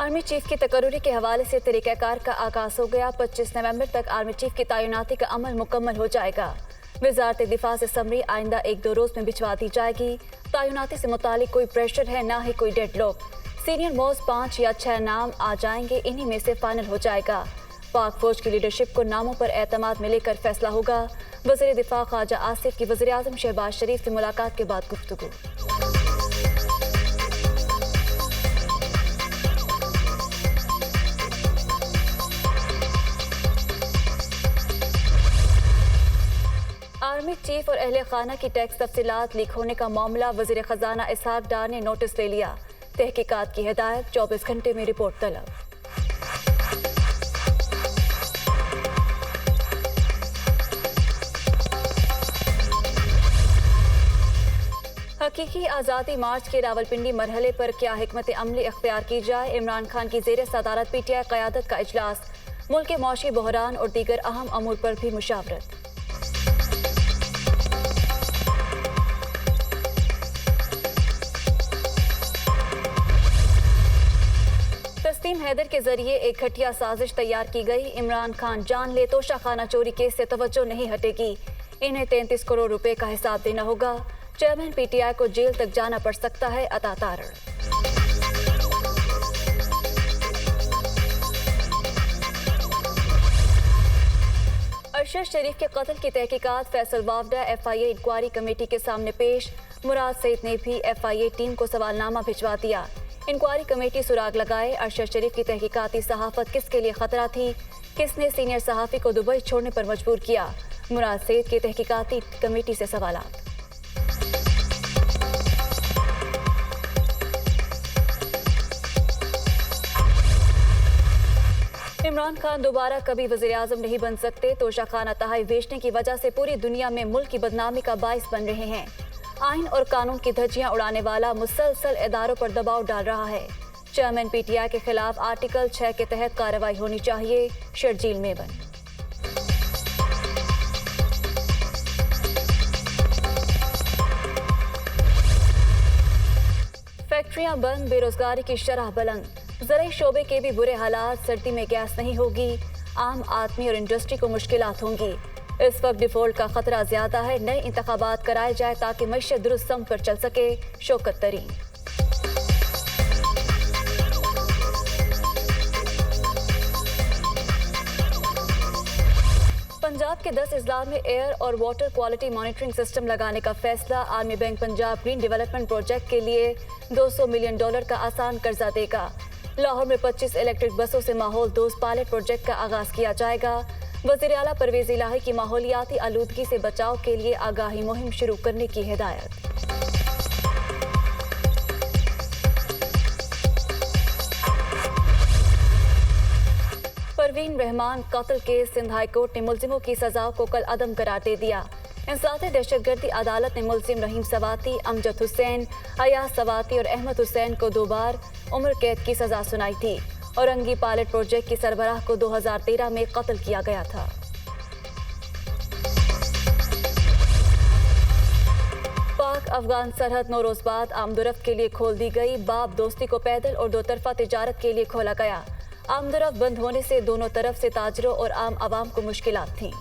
Army chief की तकर्री के हवाले से तरीक़ाकार का आगाज़ हो गया। 25 नवंबर तक आर्मी चीफ की तैनाती का अमल मुकम्मल हो जाएगा। वज़ारत दिफा से समरी आइंदा 1-2 रोज़ में भिजवा दी जाएगी। तैनाती से मुतालिक कोई प्रेशर है, ना ही कोई डेडलॉक। सीनियर मोस्ट 5 या 6 नाम आ जाएंगे, इन्हीं में से फाइनल हो जाएगा। पाक फौज की लीडरशिप को नामों पर एतमाद में लेकर फैसला होगा। वज़ीर दिफा ख्वाजा आसिफ की वज़ीर आज़म शहबाज शरीफ से मुलाकात के बाद गुफ्तगू। आर्मी चीफ और अहले खाना की टैक्स तफसीलात लीक होने का मामला वज़ीर खजाना इसहाक डार ने नोटिस ले लिया। तहकीकात की हिदायत, 24 घंटे में रिपोर्ट तलब। हकीकी आज़ादी मार्च के रावलपिंडी मरहले पर क्या हिकमत अमली इख्तियार की जाए। इमरान खान की ज़ेर सदारत PTI क़यादत का इजलास। मुल्क के मौशी बहरान और दीगर अहम अमूर पर भी मुशावरत। तस्लीम हैदर के जरिए एक घटिया साजिश तैयार की गई। इमरान खान जान ले तो शाखाना चोरी केस से तवज्जो नहीं हटेगी। इन्हें 33 करोड़ रुपए का हिसाब देना होगा। चेयरमैन PTI को जेल तक जाना पड़ सकता है। अता तारण। अरशद शरीफ के कत्ल की तहकीकात Faisal Vawda FIA inquiry committee के सामने पेश। मुराद सईद ने भी FIA टीम को सवालनामा भिजवा दिया। इंक्वायरी कमेटी सुराग लगाए। अरशद शरीफ की तहकीकाती सहाफत किसके लिए खतरा थी, किसने सीनियर सहाफ़ी को दुबई छोड़ने पर मजबूर किया। मुराद सईद की तहकीकाती कमेटी से सवालात। इमरान खान दोबारा कभी वज़ीर आज़म नहीं बन सकते। तोशाखाना तहाई बेचने की वजह से पूरी दुनिया में मुल्क की बदनामी का बाइस बन रहे हैं। आइन और कानून की धज्जियां उड़ाने वाला मुसलसल इदारों पर दबाव डाल रहा है। चेयरमैन PTI के खिलाफ आर्टिकल 6 के तहत कार्रवाई होनी चाहिए। शर्जील मेबन। फैक्ट्रियां बंद, बेरोजगारी की शरह बुलंद। ज़राई शोबे के भी बुरे हालात। सर्दी में गैस नहीं होगी, आम आदमी और इंडस्ट्री को मुश्किलात होंगी। इस वक्त डिफॉल्ट का खतरा ज्यादा है। नए इंतखाबात कराए जाए ताकि मईशत दुरुस्त सम पर चल सके। शौकत तरीन। पंजाब के 10 अजला में एयर और वाटर क्वालिटी मॉनिटरिंग सिस्टम लगाने का फैसला। Army bank Punjab green development project के लिए $200 मिलियन का आसान कर्जा देगा। लाहौर में 25 इलेक्ट्रिक बसों से माहौल दोस्त पायलट प्रोजेक्ट का आगाज किया जाएगा। वज़ीर आला परवेज़ इलाही की माहौलियाती आलूदगी से बचाव के लिए आगाही मुहिम शुरू करने की हिदायत। परवीन रहमान कत्ल केस। सिंध हाई कोर्ट ने मुल्जिमों की सजा को कल अदम करार दे दिया। इंसदाद दहशतगर्दी अदालत ने मुल्जिम रहीम सवाती, अमजद हुसैन, अयाज सवाती और अहमद हुसैन को 2 बार उम्र कैद की सजा सुनाई थी। औरंगी पायलट प्रोजेक्ट की सरबराह को 2013 में कत्ल किया गया था। पाक अफगान सरहद 9 रोज बाद आमदोरफ्त के लिए खोल दी गई। बाब दोस्ती को पैदल और 2 तरफा तिजारत के लिए खोला गया। आमदोरफ्त बंद होने से दोनों तरफ से ताजरों और आम आवाम को मुश्किलात थीं।